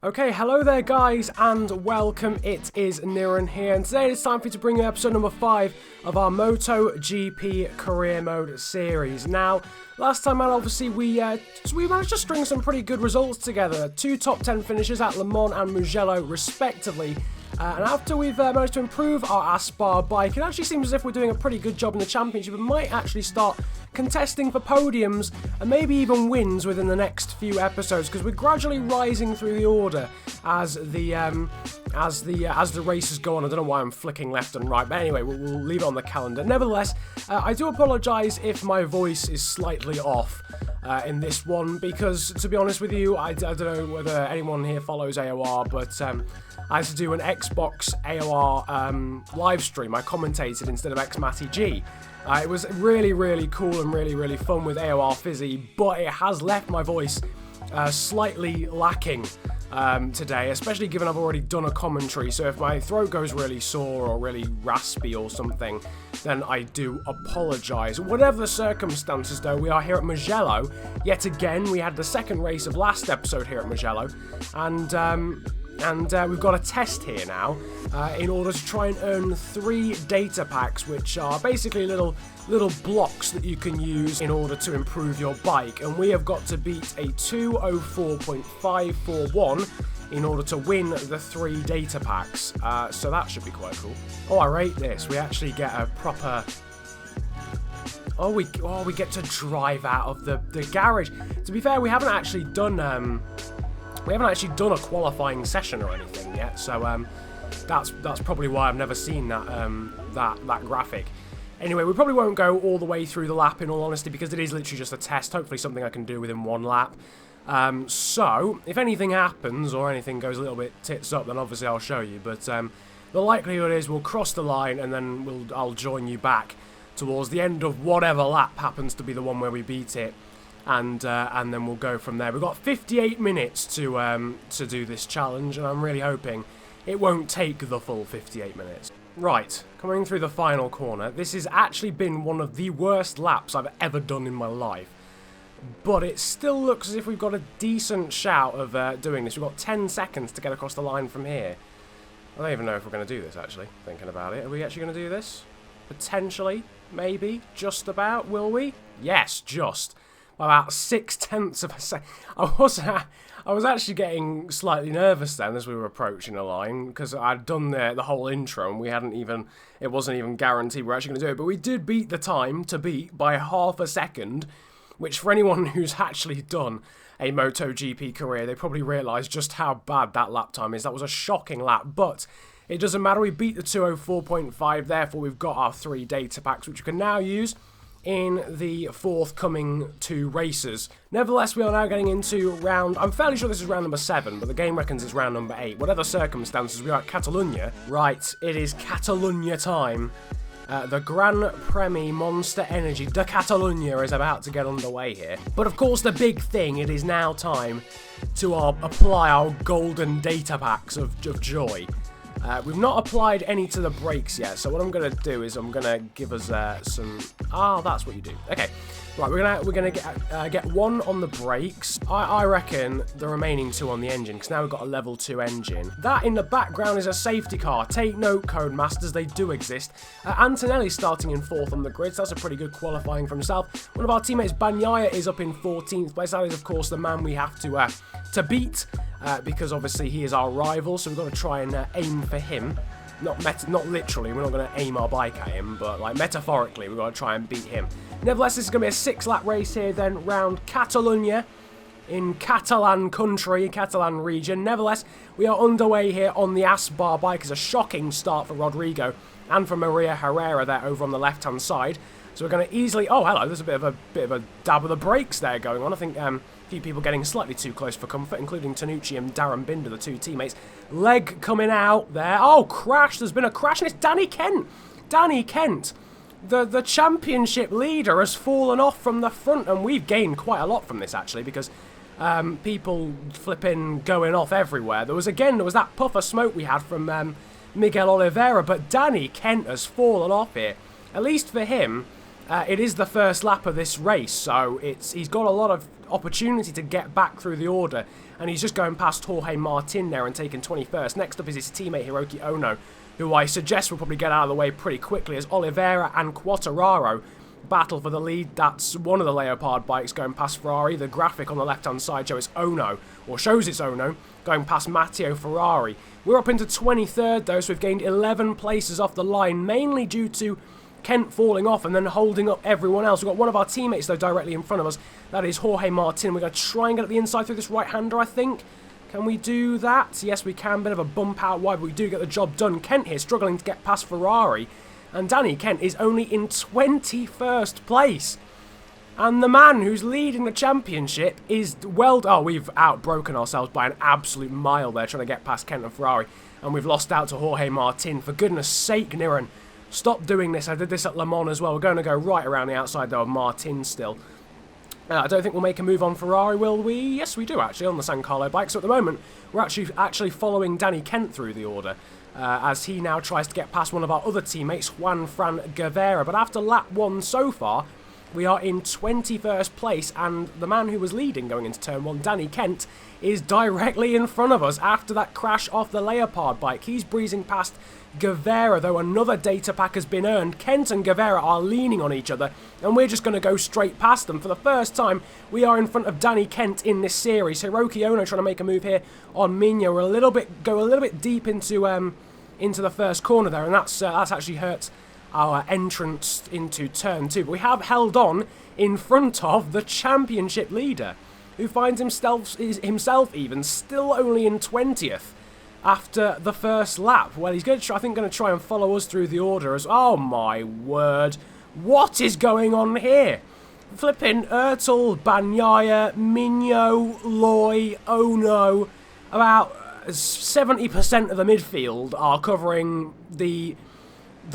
Okay, hello there guys and welcome, it is Niran here, and today it's time for you to bring you episode number 5 of our MotoGP Career Mode series. Now, last time out obviously we managed to string some pretty good results together, 2 top 10 finishes at Le Mans and Mugello respectively. And after we've managed to improve our Aspar bike, it actually seems as if we're doing a pretty good job in the championship and might actually start contesting for podiums and maybe even wins within the next few episodes, because we're gradually rising through the order as the races go on. I don't know why I'm flicking left and right, but anyway, we'll leave it on the calendar. Nevertheless, I do apologise if my voice is slightly off in this one, because to be honest with you, I don't know whether anyone here follows AOR, but I had to do an Xbox AOR live stream. I commentated instead of XMattyG. It was really cool and really fun with AOR Fizzy, but it has left my voice slightly lacking today, especially given I've already done a commentary. So if my throat goes really sore or really raspy or something, then I do apologise. Whatever the circumstances though, we are here at Mugello. Yet again, we had the second race of last episode here at Mugello, and we've got a test here now in order to try and earn 3 data packs, which are basically little blocks that you can use in order to improve your bike. And we have got to beat a 2:04.541 in order to win the 3 data packs. So that should be quite cool. Oh, I rate this. We actually get a proper... we get to drive out of the garage. To be fair, we haven't actually done a qualifying session or anything yet, so that's probably why I've never seen that graphic. Anyway, we probably won't go all the way through the lap in all honesty, because it is literally just a test, hopefully something I can do within 1 lap. So, if anything happens or anything goes a little bit tits up, then obviously I'll show you, but the likelihood is we'll cross the line and then I'll join you back towards the end of whatever lap happens to be the one where we beat it. And then we'll go from there. We've got 58 minutes to do this challenge, and I'm really hoping it won't take the full 58 minutes. Right, coming through the final corner. This has actually been one of the worst laps I've ever done in my life, but it still looks as if we've got a decent shout of doing this. We've got 10 seconds to get across the line from here. I don't even know if we're going to do this, actually, thinking about it. Are we actually going to do this? Potentially, maybe, just about, will we? Yes, just. About 0.6 of a second. I was actually getting slightly nervous then as we were approaching the line, because I'd done the whole intro and it wasn't even guaranteed we're actually going to do it. But we did beat the time to beat by half a second, which for anyone who's actually done a MotoGP career, they probably realise just how bad that lap time is. That was a shocking lap, but it doesn't matter. We beat the 2:04.5, therefore we've got our 3 data packs, which we can now use in the forthcoming 2 races. Nevertheless, we are now getting into round... I'm fairly sure this is round number 7, but the game reckons it's round number 8. Whatever circumstances, we are at Catalunya. Right, it is Catalunya time. The Gran Premi Monster Energy de Catalunya is about to get underway here. But of course, the big thing, it is now time to apply our golden data packs of joy. We've not applied any to the brakes yet, so what I'm going to do is I'm going to give us some... that's what you do. Okay, right, we're gonna get 1 on the brakes. I reckon the remaining 2 on the engine, because now we've got a level 2 engine. That in the background is a safety car. Take note, Codemasters, they do exist. Antonelli's starting in 4th on the grid, so that's a pretty good qualifying for himself. One of our teammates, Bagnaia, is up in 14th place. That is, of course, the man we have to beat. Because obviously he is our rival, so we've got to try and aim for him. Not literally, we're not going to aim our bike at him, but like metaphorically, we've got to try and beat him. Nevertheless, this is going to be a 6-lap race here, then round Catalunya in Catalan country, Catalan region. Nevertheless, we are underway here on the Aspar bike. It's a shocking start for Rodrigo and for Maria Herrera there over on the left-hand side. So we're going to easily... Oh, hello, there's a bit of a dab of the brakes there going on. I think a few people getting slightly too close for comfort, including Tanucci and Darren Binder, the 2 teammates. Leg coming out there. Oh, crash. There's been a crash, and it's Danny Kent. Danny Kent, the championship leader, has fallen off from the front, and we've gained quite a lot from this, actually, because people flipping going off everywhere. There was that puff of smoke we had from Miguel Oliveira, but Danny Kent has fallen off here. At least for him, It is the first lap of this race, so he's got a lot of opportunity to get back through the order, and he's just going past Jorge Martin there and taking 21st. Next up is his teammate Hiroki Ono, who I suggest will probably get out of the way pretty quickly as Oliveira and Quartararo battle for the lead. That's one of the Leopard bikes going past Ferrari. The graphic on the left-hand side shows it's Ono, going past Matteo Ferrari. We're up into 23rd though, so we've gained 11 places off the line, mainly due to Kent falling off and then holding up everyone else. We've got one of our teammates though directly in front of us. That is Jorge Martin. We're going to try and get at the inside through this right-hander, I think. Can we do that? Yes, we can. Bit of a bump out wide, but we do get the job done. Kent here struggling to get past Ferrari. And Danny Kent is only in 21st place. And the man who's leading the championship is we've outbroken ourselves by an absolute mile there trying to get past Kent and Ferrari. And we've lost out to Jorge Martin. For goodness sake, Niran, stop doing this. I did this at Le Mans as well. We're going to go right around the outside though of Martin still. I don't think we'll make a move on Ferrari, will we? Yes, we do actually on the San Carlo bike. So at the moment, we're actually following Danny Kent through the order. As he now tries to get past one of our other teammates, Juan-Fran Guevara. But after lap 1 so far, we are in 21st place, and the man who was leading going into turn 1, Danny Kent, is directly in front of us after that crash off the Leopard bike. He's breezing past Guevara, though another data pack has been earned. Kent and Guevara are leaning on each other, and we're just going to go straight past them. For the first time, we are in front of Danny Kent in this series. Hiroki Ono trying to make a move here on Migno. We're go a little bit deep into the first corner there, and that's actually hurt our entrance into turn 2. But we have held on in front of the championship leader, who finds himself even still only in 20th after the first lap. Well, he's going to try and follow us through the order as... Oh my word. What is going on here? Flipping Ertl, Bagnaia, Migno, Loy, Ono. About 70% of the midfield are covering the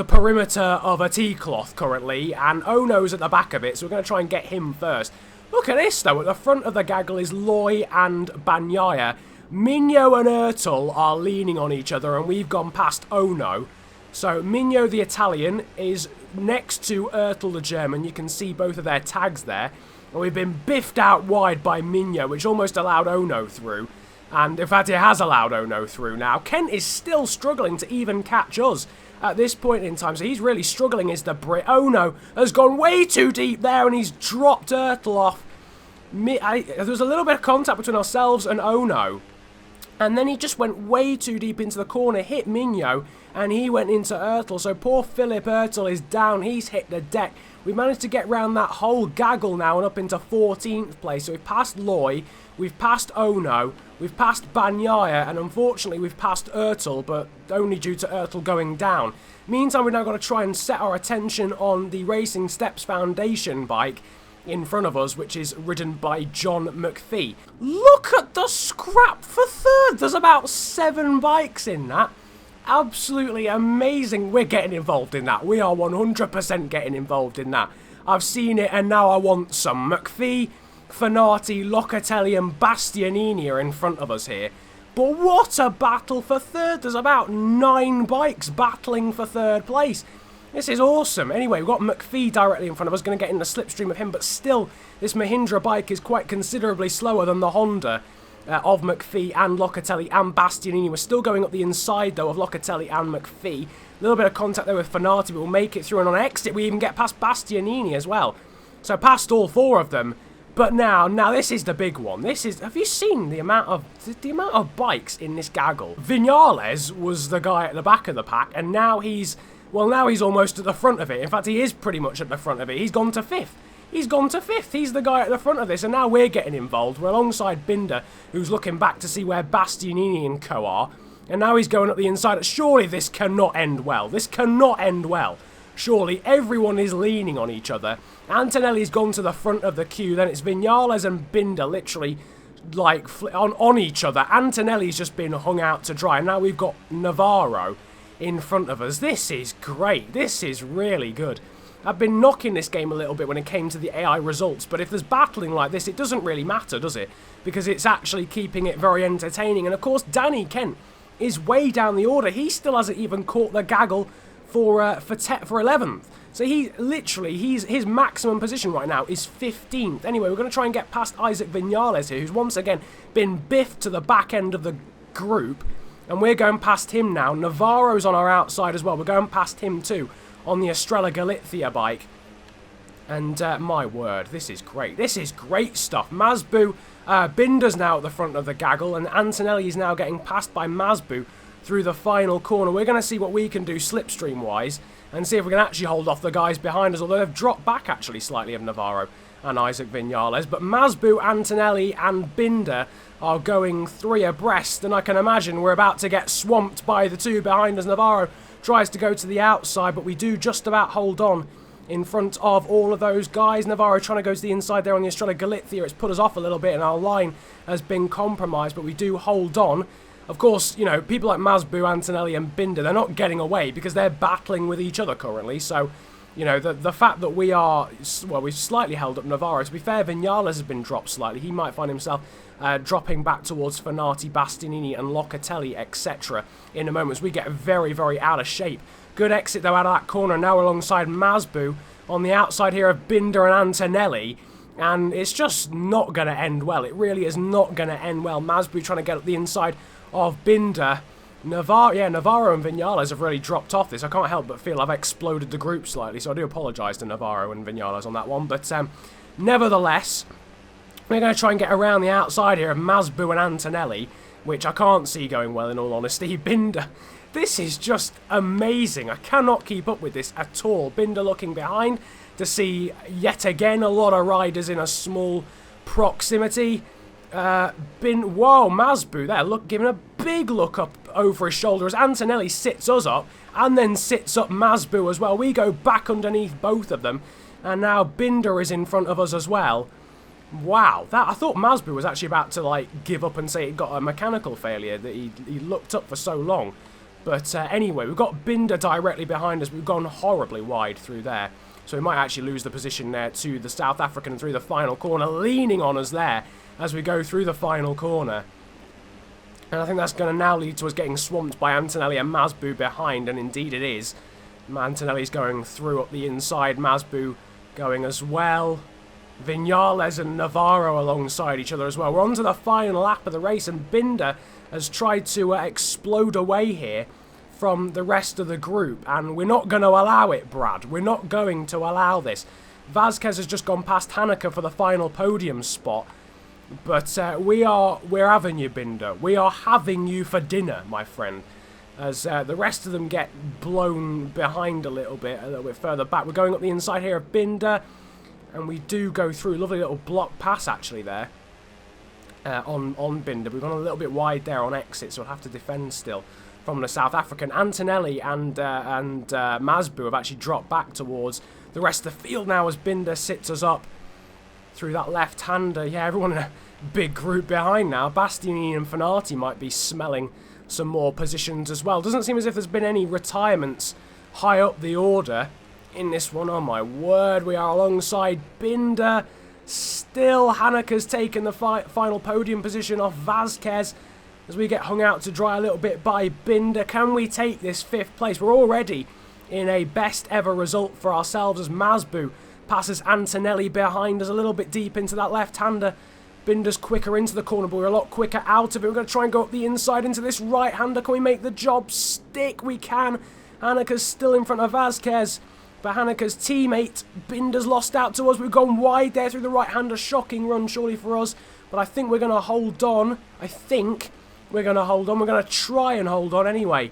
perimeter of a T-cloth currently, and Ono's at the back of it, so we're going to try and get him first. Look at this though, at the front of the gaggle is Loy and Bagnaia. Migno and Ertl are leaning on each other, and we've gone past Ono. So Migno the Italian is next to Ertl the German. You can see both of their tags there. And we've been biffed out wide by Migno, which almost allowed Ono through. And in fact, it has allowed Ono through now. Kent is still struggling to even catch us at this point in time. So he's really struggling, is the Brit. Ono has gone way too deep there, and he's dropped Ertl off. There was a little bit of contact between ourselves and Ono. And then he just went way too deep into the corner, hit Migno, and he went into Ertl. So poor Philip Ertl is down. He's hit the deck. We managed to get round that whole gaggle now and up into 14th place. So we've passed Loy, we've passed Ono, we've passed Bagnaia, and unfortunately we've passed Ertl, but only due to Ertl going down. Meantime, we're now going to try and set our attention on the Racing Steps Foundation bike in front of us, which is ridden by John McPhee. Look at the scrap for third. There's about 7 bikes in that. Absolutely amazing. We're getting involved in that. We are 100% getting involved in that. I've seen it, and now I want some. McPhee, Fanati, Locatelli and Bastianini are in front of us here. But what a battle for third. There's about 9 bikes battling for third place. This is awesome. Anyway, we've got McPhee directly in front of us. Going to get in the slipstream of him, but still, this Mahindra bike is quite considerably slower than the Honda of McPhee and Locatelli and Bastianini. We're still going up the inside, though, of Locatelli and McPhee. A little bit of contact there with Fanati, but we'll make it through. And on exit, we even get past Bastianini as well. So past all 4 of them. But now this is the big one. This is, have you seen the amount of bikes in this gaggle? Viñales was the guy at the back of the pack, and now he's almost at the front of it. In fact, he is pretty much at the front of it. He's gone to 5th. He's the guy at the front of this, and now we're getting involved. We're alongside Binder, who's looking back to see where Bastianini and co are, and now he's going up the inside. Surely this cannot end well. This cannot end well. Surely everyone is leaning on each other. Antonelli's gone to the front of the queue, then it's Viñales and Binder literally like on each other. Antonelli's just been hung out to dry, and now we've got Navarro in front of us. This is great. This is really good. I've been knocking this game a little bit when it came to the AI results, but if there's battling like this, it doesn't really matter, does it? Because it's actually keeping it very entertaining. And of course, Danny Kent is way down the order. He still hasn't even caught the gaggle for 11th. So his maximum position right now is 15th. Anyway, we're going to try and get past Isaac Vinales here, who's once again been biffed to the back end of the group. And we're going past him now. Navarro's on our outside as well. We're going past him too on the Estrella Galicia bike. And my word, this is great. This is great stuff. Masbu, Binder's now at the front of the gaggle, and Antonelli is now getting passed by Masbu through the final corner. We're going to see what we can do slipstream-wise and see if we can actually hold off the guys behind us, although they've dropped back actually slightly of Navarro and Isaac Vinales. But Masbu, Antonelli and Binder are going 3 abreast, and I can imagine we're about to get swamped by the 2 behind us. Navarro tries to go to the outside, but we do just about hold on in front of all of those guys. Navarro trying to go to the inside there on the Estrella Galicia. It's put us off a little bit and our line has been compromised, but we do hold on. Of course, you know, people like Masbu, Antonelli and Binder, they're not getting away because they're battling with each other currently. So, you know, the fact that we are, well, we've slightly held up Navarro. To be fair, Vinales has been dropped slightly. He might find himself dropping back towards Fanati, Bastianini and Locatelli, etc. in a moment as we get very, very out of shape. Good exit, though, out of that corner. Now alongside Masbu on the outside here of Binder and Antonelli. And it's just not going to end well. It really is not going to end well. Masbu trying to get up the inside of Binder. Navarro and Vinales have really dropped off this. I can't help but feel I've exploded the group slightly, so I do apologise to Navarro and Vinales on that one. But nevertheless, we're going to try and get around the outside here of Masbu and Antonelli, which I can't see going well in all honesty. Binder, this is just amazing. I cannot keep up with this at all. Binder looking behind to see yet again a lot of riders in a small proximity. Whoa, Masbu there, look, giving a big look up over his shoulder as Antonelli sits us up and then sits up Masbu as well. We go back underneath both of them, and now Binder is in front of us as well. Wow, I thought Masbu was actually about to like give up and say it got a mechanical failure, that he looked up for so long. But anyway, we've got Binder directly behind us. We've gone horribly wide through there, so we might actually lose the position there to the South African through the final corner, leaning on us there as we go through the final corner. And I think that's going to now lead to us getting swamped by Antonelli and Masbu behind, and indeed it is. Antonelli's going through up the inside, Masbu going as well. Vinales and Navarro alongside each other as well. We're on to the final lap of the race, and Binder has tried to explode away here from the rest of the group, and we're not going to allow it, Brad. We're not going to allow this. Vasquez has just gone past Haneke for the final podium spot. But we're having you, Binder. We are having you for dinner, my friend. As the rest of them get blown behind a little bit further back. We're going up the inside here of Binder, and we do go through. Lovely little block pass, actually, there on Binder. We've gone a little bit wide there on exit, so we'll have to defend still from the South African. Antonelli and Masbu have actually dropped back towards the rest of the field now as Binder sits us up through that left-hander. Yeah, everyone in a big group behind now. Bastianini and Fanati might be smelling some more positions as well. Doesn't seem as if there's been any retirements high up the order in this one. Oh my word, we are alongside Binder. Still, Haneke's taken the final podium position off Vasquez as we get hung out to dry a little bit by Binder. Can we take this 5th place? We're already in a best ever result for ourselves as Masbu passes Antonelli behind us a little bit deep into that left-hander. Binder's quicker into the corner, but we're a lot quicker out of it. We're going to try and go up the inside into this right-hander. Can we make the job stick? We can. Haneke's still in front of Vasquez, but Haneke's teammate Binder's lost out to us. We've gone wide there through the right-hander. Shocking run, surely, for us. But I think we're going to hold on. We're going to try and hold on anyway.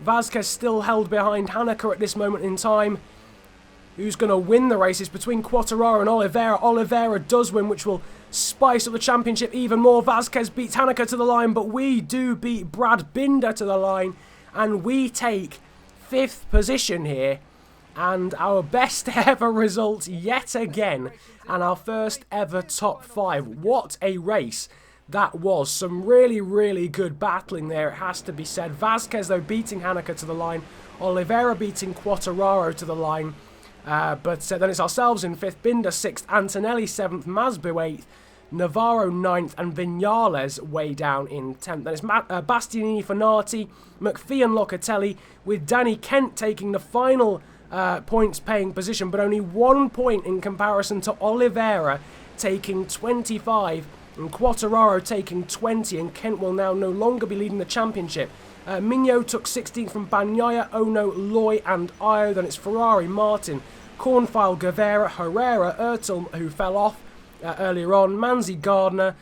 Vasquez still held behind Haneke at this moment in time. Who's going to win the race? It's between Quartararo and Oliveira. Oliveira does win, which will spice up the championship even more. Vasquez beats Haneke to the line, but we do beat Brad Binder to the line, and we take 5th position here, and our best ever result yet again, and our first ever top 5. What a race that was. Some really, really good battling there, it has to be said. Vasquez, though, beating Haneke to the line. Oliveira beating Quartararo to the line. But then it's ourselves in 5th, Binder 6th, Antonelli 7th, Masbu 8th, Navarro 9th, and Viñales way down in 10th. Then it's Bastianini, Fanati, McPhee and Locatelli, with Danny Kent taking the final points-paying position, but only 1 point in comparison to Oliveira taking 25, and Quartararo taking 20, and Kent will now no longer be leading the championship. Mignot took 16th from Bagnaia, Ono, Loy and Io. Then it's Ferrari, Martin, Cornfile, Guevara, Herrera, Ertel, who fell off earlier on, Manzi, Gardner,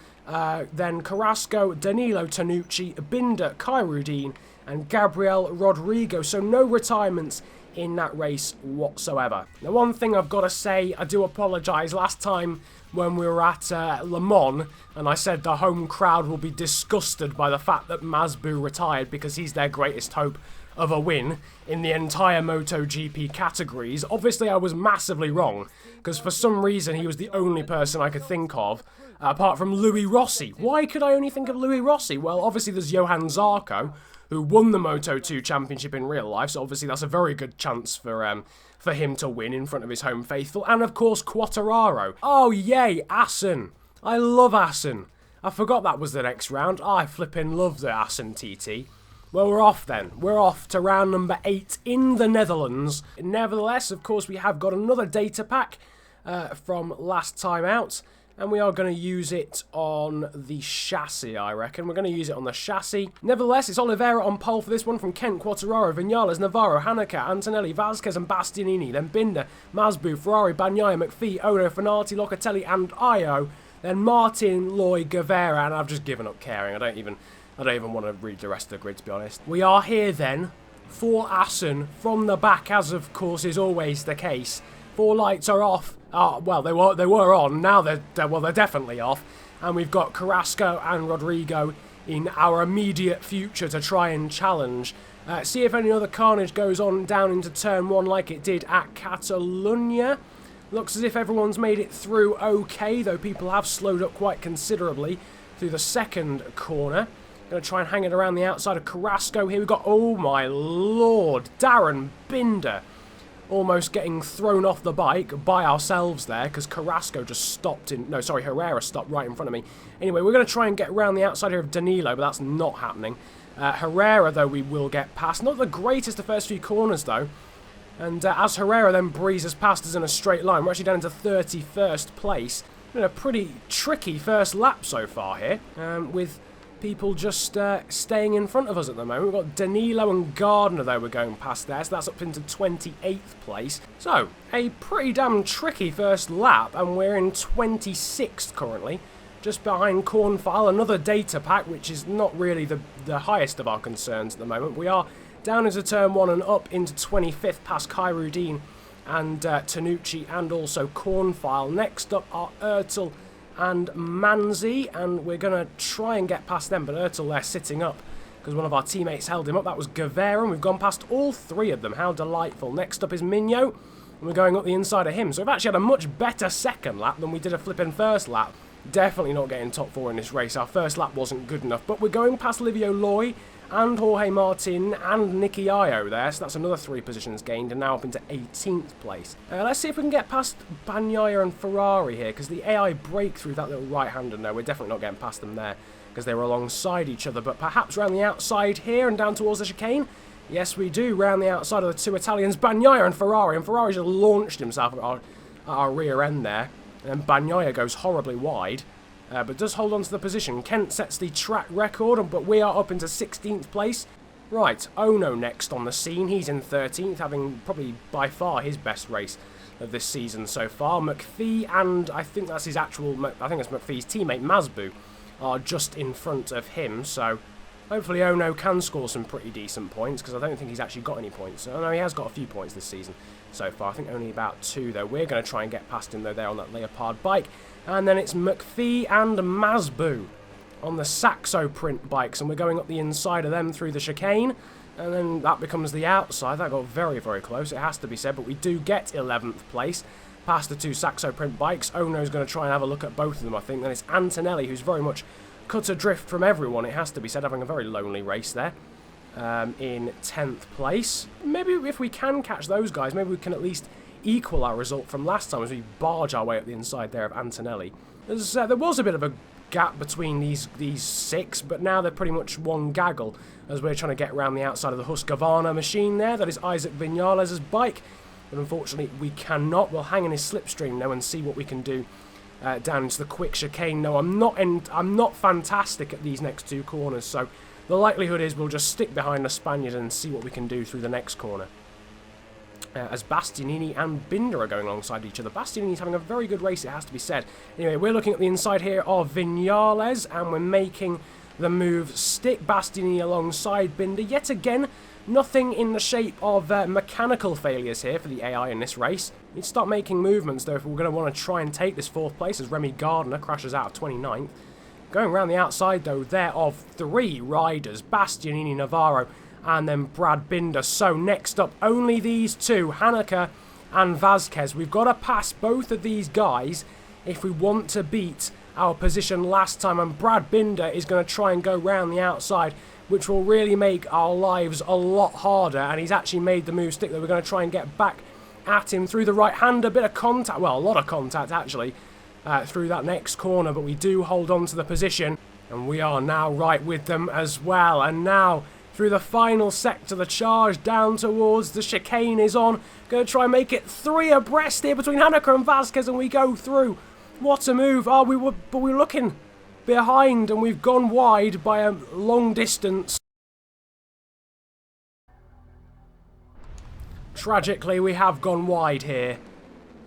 then Carrasco, Danilo, Tanucci, Binder, Kyrudin and Gabriel Rodrigo. So no retirements in that race whatsoever. Now, one thing I've got to say, I do apologise. Last time when we were at Le Mans, and I said the home crowd will be disgusted by the fact that Masbu retired because he's their greatest hope of a win in the entire MotoGP categories. Obviously, I was massively wrong, because for some reason he was the only person I could think of, apart from Louis Rossi. Why could I only think of Louis Rossi? Well, obviously there's Johan Zarco, who won the Moto2 championship in real life, so obviously that's a very good chance for him to win in front of his home faithful. And of course, Quartararo. Oh yay, Assen. I love Assen. I forgot that was the next round. I flipping love the Assen TT. Well, we're off then. We're off to round number 8 in the Netherlands. Nevertheless, of course, we have got another data pack from last time out, and we are going to use it on the chassis, I reckon. We're going to use it on the chassis. Nevertheless, it's Oliveira on pole for this one, from Kent, Quartararo, Viñales, Navarro, Haneke, Antonelli, Vasquez and Bastianini. Then Binder, Masbu, Ferrari, Bagnaia, McPhee, Ono, Fanati, Locatelli and Io. Then Martin, Loy, Guevara, and I've just given up caring. I don't even want to read the rest of the grid, to be honest. We are here then for Assen from the back, as of course is always the case. 4 lights are off. Well, they were on. Now they're definitely off. And we've got Carrasco and Rodrigo in our immediate future to try and challenge. See if any other carnage goes on down into turn 1 like it did at Catalunya. Looks as if everyone's made it through okay, though people have slowed up quite considerably through the second corner. Going to try and hang it around the outside of Carrasco. Here we've got, oh my lord, Darren Binder almost getting thrown off the bike by ourselves there, because Carrasco just stopped in... No, sorry, Herrera stopped right in front of me. Anyway, we're going to try and get around the outside here of Danilo, but that's not happening. Herrera, though, we will get past. Not the greatest the first few corners, though. And as Herrera then breezes past us in a straight line, we're actually down into 31st place. Been a pretty tricky first lap so far here, with people just staying in front of us at the moment. We've got Danilo and Gardner, though, we're going past there, so that's up into 28th place. So, a pretty damn tricky first lap, and we're in 26th currently, just behind Cornfile, another data pack, which is not really the highest of our concerns at the moment. We are down into turn 1 and up into 25th past Kyrudin and Tanucci and also Cornfile. Next up are Ertel and Manzi, and we're going to try and get past them, but Ertel there sitting up because one of our teammates held him up. That was Guevara, and we've gone past all 3 of them. How delightful. Next up is Mignot, and we're going up the inside of him. So we've actually had a much better second lap than we did a flipping first lap. Definitely not getting top 4 in this race. Our first lap wasn't good enough, but we're going past Livio Loy and Jorge Martin and Nicky Io there, so that's another 3 positions gained, and now up into 18th place. Let's see if we can get past Bagnaia and Ferrari here, because the AI break through that little right-hander. No, we're definitely not getting past them there, because they were alongside each other, but perhaps round the outside here and down towards the chicane. Yes, we do, round the outside of the 2 Italians, Bagnaia and Ferrari just launched himself at our rear end there, and then Bagnaia goes horribly wide. But does hold on to the position. Kent sets the track record, but we are up into 16th place. Right, Ono next on the scene. He's in 13th, having probably by far his best race of this season so far. McPhee and I think that's his actual... I think it's McPhee's teammate, Masbu, are just in front of him. So hopefully Ono can score some pretty decent points, because I don't think he's actually got any points. Oh no, he has got a few points this season so far. I think only about 2, though. We're going to try and get past him, though, there on that Leopard bike. And then it's McPhee and Masbu on the Saxo print bikes, and we're going up the inside of them through the chicane, and then that becomes the outside. That got very, very close, it has to be said, but we do get 11th place past the 2 Saxo print bikes. Ono's going to try and have a look at both of them, I think. Then it's Antonelli, who's very much cut adrift from everyone, it has to be said, having a very lonely race there. In 10th place. Maybe if we can catch those guys, maybe we can at least equal our result from last time as we barge our way up the inside there of Antonelli. There was a bit of a gap between these 6, but now they're pretty much one gaggle as we're trying to get around the outside of the Husqvarna machine there. That is Isaac Vinales' bike, but unfortunately we cannot. We'll hang in his slipstream now and see what we can do down into the quick chicane. No, I'm not fantastic at these next 2 corners, so the likelihood is we'll just stick behind the Spaniard and see what we can do through the next corner. As Bastianini and Binder are going alongside each other. Bastianini's having a very good race, it has to be said. Anyway, we're looking at the inside here of Vinales, and we're making the move stick Bastianini alongside Binder. Yet again, nothing in the shape of mechanical failures here for the AI in this race. We need to start making movements, though, if we're going to want to try and take this 4th place, as Remy Gardner crashes out of 29th. Going around the outside, though, there of 3 riders, Bastianini, Navarro, and then Brad Binder. So next up, only these 2, Haneke and Vasquez. We've got to pass both of these guys if we want to beat our position last time, and Brad Binder is going to try and go round the outside, which will really make our lives a lot harder, and he's actually made the move stick that we're going to try and get back at him through the right-hand. A bit of contact, well, a lot of contact actually, through that next corner, but we do hold on to the position, and we are now right with them as well. And now through the final sector, the charge down towards the chicane is on. Going to try and make it 3 abreast here between Haneke and Vasquez, and we go through. What a move. But we were looking behind, and we've gone wide by a long distance. Tragically, we have gone wide here,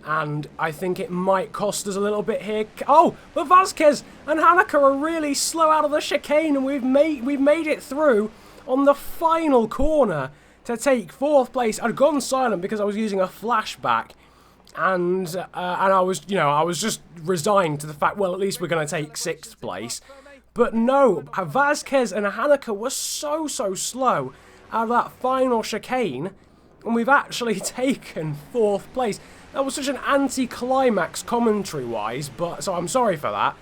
and I think it might cost us a little bit here. Oh, but Vasquez and Haneke are really slow out of the chicane, and we've made it through on the final corner to take 4th place. I'd gone silent because I was using a flashback, and I was just resigned to the fact, well, at least we're going to take 6th place. But no, Vasquez and Haneke were so slow out of that final chicane, and we've actually taken 4th place. That was such an anti-climax commentary-wise, but so I'm sorry for that.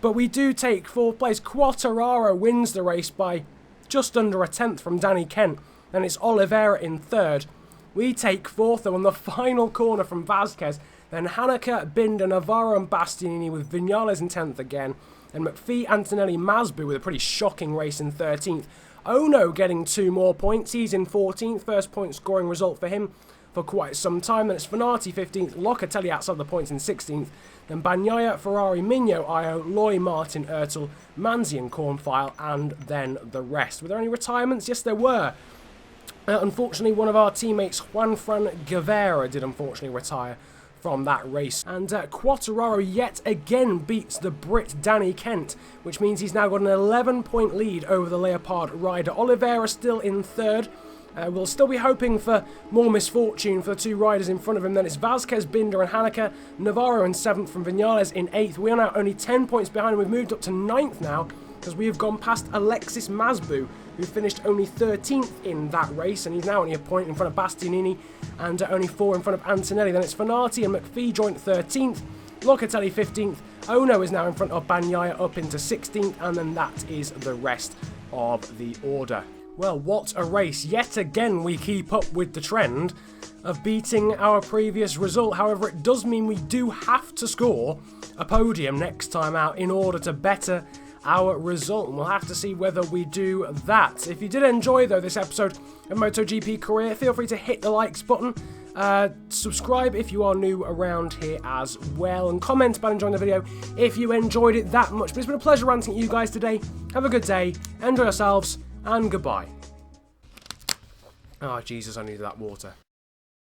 But we do take 4th place. Quartararo wins the race by just under a 10th from Danny Kent. Then it's Oliveira in 3rd. We take 4th though on the final corner from Vasquez. Then Haneke, Binder, Navarro and Bastianini with Vinales in 10th again. And McPhee, Antonelli, Masbu with a pretty shocking race in 13th. Ono getting 2 more points. He's in 14th. First point scoring result for him for quite some time. Then it's Fanati 15th. Locatelli outside the points in 16th. Then Bagnaia, Ferrari, Mignot, Io, Loy, Martin, Ertel, Manzi and Cornfile, and then the rest. Were there any retirements? Yes, there were. Unfortunately, one of our teammates, Juanfran Guevara, did unfortunately retire from that race. And Quartararo yet again beats the Brit Danny Kent, which means he's now got an 11-point lead over the Leopard rider. Oliveira still in 3rd. We'll still be hoping for more misfortune for the 2 riders in front of him. Then it's Vasquez, Binder and Haneke. Navarro in 7th from Vinales in 8th. We are now only 10 points behind, and we've moved up to 9th now because we have gone past Alexis Masbu, who finished only 13th in that race, and he's now only a point in front of Bastianini and only 4 in front of Antonelli. Then it's Fanati and McPhee joint 13th. Locatelli 15th. Ono is now in front of Bagnaia up into 16th, and then that is the rest of the order. Well, what a race. Yet again, we keep up with the trend of beating our previous result. However, it does mean we do have to score a podium next time out in order to better our result. And we'll have to see whether we do that. If you did enjoy, though, this episode of MotoGP Career, feel free to hit the likes button. Subscribe if you are new around here as well. And comment about enjoying the video if you enjoyed it that much. But it's been a pleasure ranting at you guys today. Have a good day. Enjoy yourselves. And goodbye. Oh, Jesus, I needed that water.